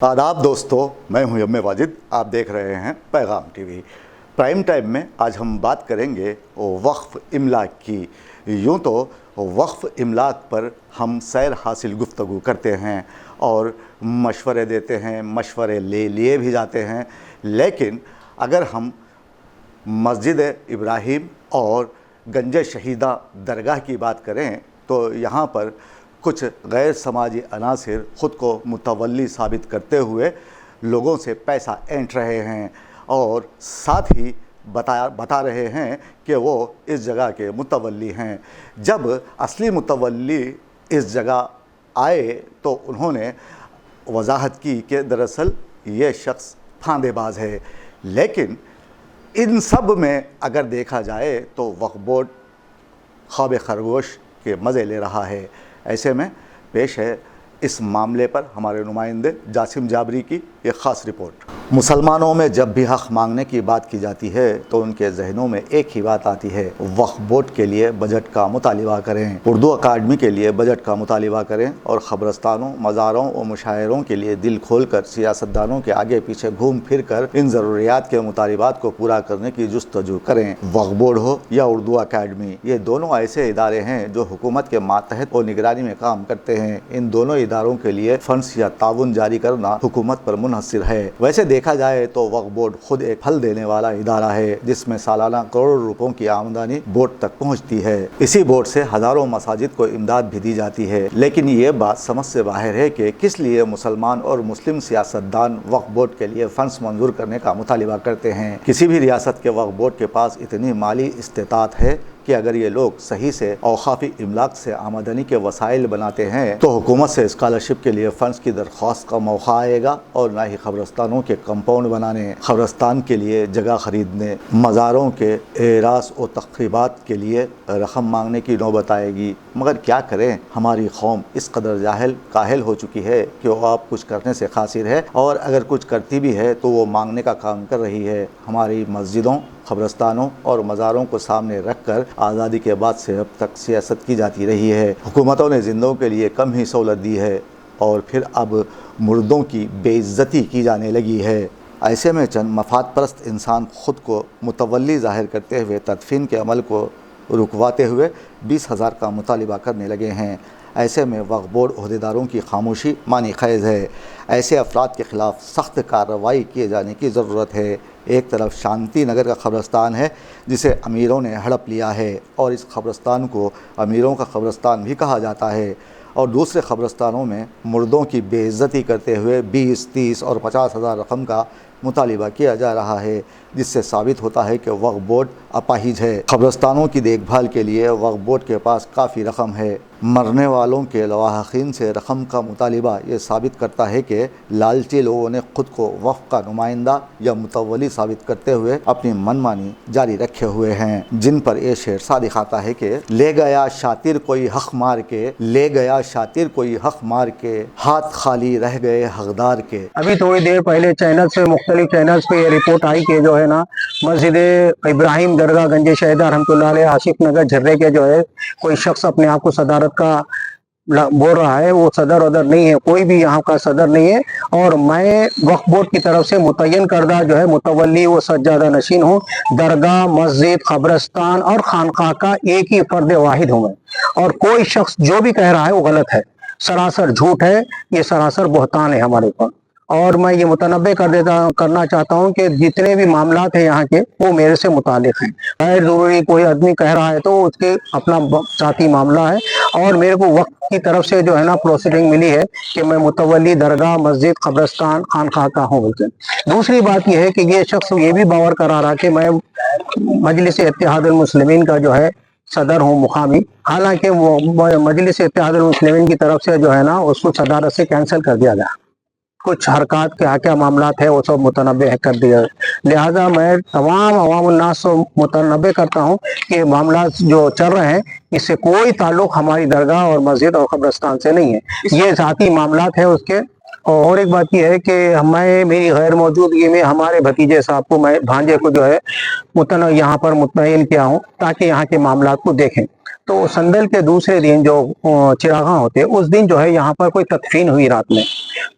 आदाब दोस्तों, मैं हूं यम वाजिद। आप देख रहे हैं पैगाम टीवी। प्राइम टाइम में आज हम बात करेंगे वक्फ इमलाक की। यूँ तो वक्फ इमलाक पर हम सैर हासिल गुफ्तगू करते हैं और मशवरे देते हैं, मशवरे लिए भी जाते हैं। लेकिन अगर हम मस्जिद इब्राहिम और गंज शहीदा दरगाह की बात करें तो यहाँ पर कुछ गैर समाजी अनासिर ख़ुद को मुतवल्ली साबित करते हुए लोगों से पैसा ऐंठ रहे हैं और साथ ही बता रहे हैं कि वो इस जगह के मुतवल्ली हैं। जब असली मुतवल्ली इस जगह आए तो उन्होंने वजाहत की कि दरअसल ये शख्स फांदेबाज है। लेकिन इन सब में अगर देखा जाए तो वक्फ बोर्ड ख्वाब खरगोश के मज़े ले रहा है। ऐसे में पेश है इस मामले पर हमारे नुमाइंदे जासिम जाबरी की एक ख़ास रिपोर्ट। मुसलमानों में जब भी हक़ मांगने की बात की जाती है तो उनके जहनों में एक ही बात आती है, वक्फ बोर्ड के लिए बजट का मुतालिबा करें, उर्दू अकादमी के लिए बजट का मुतालिबा करें और ख़बरस्तानों, मज़ारों और मुशायरों के लिए दिल खोल कर सियासतदानों के आगे पीछे घूम फिर कर इन ज़रूरियात के मुतालिबात को पूरा करने की जुस्तजू करें। वक्फ बोर्ड हो या उर्दू अकादमी, ये दोनों ऐसे इदारे हैं जो हुकूमत के मातहत और निगरानी में काम करते हैं। इन दोनों इदारों के लिए फंड्स या ताउन जारी करना हुकूमत पर मुनहसिर है। वैसे देखा जाए तो वक्फ बोर्ड खुद एक फल देने वाला इदारा है जिसमें सालाना करोड़ों रुपयों की आमदनी बोर्ड तक पहुंचती है। इसी बोर्ड से हज़ारों मसाजिद को इमदाद भी दी जाती है। लेकिन ये बात समझ से बाहर है कि किस लिए मुसलमान और मुस्लिम सियासतदान वक्फ बोर्ड के लिए फंड्स मंजूर करने का मुतालिबा करते हैं। किसी भी रियासत के वक्फ बोर्ड के पास इतनी माली इस्तेताअत है कि अगर ये लोग सही से औकाफी इमलाक से आमदनी के वसाइल बनाते हैं तो हुकूमत से स्कॉलरशिप के लिए फ़ंड्स की दरख्वास्त का मौका आएगा और ना ही ख़बरस्तानों के कंपाउंड बनाने, ख़बरस्तान के लिए जगह ख़रीदने, मज़ारों के एरास और तक़रीबात के लिए रकम मांगने की नौबत आएगी। मगर क्या करें, हमारी कौम इस कदर जाहिल काहिल हो चुकी है कि वो आप कुछ करने से कासिर है और अगर कुछ करती भी है तो वो मांगने का काम कर रही है। हमारी मस्जिदों, ख़बरस्तानों और मज़ारों को सामने रख कर आज़ादी के बाद से अब तक सियासत की जाती रही है। हुकूमतों ने ज़िंदों के लिए कम ही सहूलत दी है और फिर अब मुर्दों की बेइज्जती की जाने लगी है। ऐसे में चंद मफाद परस्त इंसान ख़ुद को मुतवल्ली ज़ाहिर करते हुए तदफीन के अमल को रुकवाते हुए 20,000 का मुतालिबा करने लगे हैं। ऐसे में वक्फ बोर्ड ओहदेदारों की खामोशी मानी खैज़ है। ऐसे अफराद के ख़िलाफ़ सख्त कार्रवाई किए जाने की ज़रूरत है। एक तरफ शांति नगर का क़ब्रस्तान है जिसे अमीरों ने हड़प लिया है और इस क़ब्रस्तान को अमीरों का क़ब्रस्तान भी कहा जाता है, और दूसरे क़ब्रस्तानों में मुर्दों की बेइज्जती करते हुए 20, 30 और 50,000 रकम का मुतालिबा किया जा रहा है, जिससे साबित होता है कि वक्फ बोर्ड अपाहिज है। क़ब्रस्तानों की देखभाल के लिए वक्फ बोर्ड के पास काफ़ी रकम है। मरने वालों के लवाहकीन से रकम का मुतालिबा ये साबित करता है कि लालची लोगों ने ख़ुद को वक्फ का नुमाइंदा या मुतवली साबित करते हुए अपनी मनमानी जारी रखे हुए हैं, जिन पर यह शेर सादिक आता है कि ले गया शातिर कोई हक़ मार के, ले गया शातिर कोई हक़ मार के, हाथ खाली रह गए हकदार के। अभी थोड़ी देर पहले चैनल से मुख्तलिफ चैनल्स पे ये रिपोर्ट आई कि जो है ना मस्जिद इब्राहिम दरगाह गंज शहीदा रहमतुल्लाह अलैह आसिफ नगर झर्रे के जो है कोई शख्स अपने आप को सदारत का बोल रहा है। वो सदर वदर नहीं है, कोई भी यहाँ का सदर नहीं है और मैं वक्फ बोर्ड की तरफ से मुतय्यन करदा जो है मुतवल्ली व सज्जादा नशीन हूँ। दरगाह, मस्जिद, कब्रस्तान और खानकाह का एक ही फर्द वाहिद हूँ मैं, और कोई शख्स जो भी कह रहा है वो गलत है, सरासर झूठ है, ये सरासर बहतान है हमारे ऊपर। और मैं ये मुतनब्बे करना चाहता हूँ कि जितने भी मामलात हैं यहाँ के वो मेरे से मुतालिक हैं। गैर ज़रूरी कोई आदमी कह रहा है तो उसके अपना साथी मामला है, और मेरे को वक्त की तरफ से जो है ना प्रोसीडिंग मिली है कि मैं मुतवल्ली दरगाह, मस्जिद, कब्रस्तान, खानकाह का हूँ। बल्कि दूसरी बात यह है कि ये शख्स ये भी बावर करा रहा कि मैं मजलिस इत्तेहादुल मुस्लिमीन का जो है सदर हूँ मुकामी, हालांकि वो मजलिस इत्तेहादुल मुस्लिमीन की तरफ से जो है ना उसको सदारत से कैंसिल कर दिया गया। कुछ हरकत क्या मामलात है वो सब मुतनब्बे कर दिया। लिहाजा मैं तमाम अवामुन्नास को मुतनब्बे करता हूँ कि मामलात जो चल रहे हैं इससे कोई ताल्लुक हमारी दरगाह और मस्जिद और कब्रस्तान से नहीं है, ये ज़ाती मामलात है उसके। और एक बात यह है कि मैं मेरी गैर मौजूदगी में हमारे भतीजे साहब को, मैं भांजे को जो है यहाँ पर मुतयन किया हूँ ताकि यहाँ के मामलात को देखें। तो संदल के दूसरे दिन जो चिरागा होते उस दिन जो है यहाँ पर कोई तदफीन हुई रात में,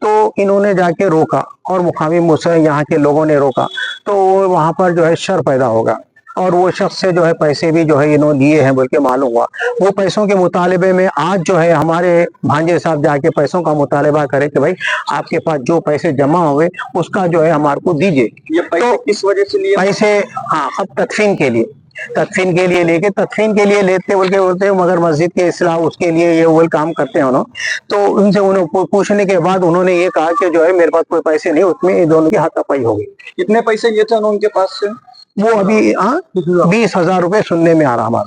तो इन्होंने जाके रोका और मुकामी मुसलमान यहाँ के लोगों ने रोका, तो वहाँ पर जो है शर पैदा होगा और वो शख्स से जो है पैसे भी जो है इन्होंने लिए हैं बोल के मालूम हुआ। वो पैसों के मुतालबे में आज जो है हमारे भांजे साहब जाके पैसों का मुतालबा करे कि भाई आपके पास जो पैसे जमा हुए उसका जो है हमारे को दीजिए। ये पैसे किस वजह से लिए? पैसे, हाँ, अब तदफीन के लिए लेके तदफीन के लिए लेते बोलते मगर मस्जिद के इस्लाह उसके लिए ये वो काम करते हैं उन्होंने। तो उनसे उन्होंने पूछने के बाद उन्होंने ये कहा कि जो है मेरे पास कोई पैसे नहीं, उसमें इन दोनों की हाथापाई हो गई। कितने पैसे लिए थे उनके पास से? वो अभी 20,000 रुपए सुनने में आ रहा हमारा।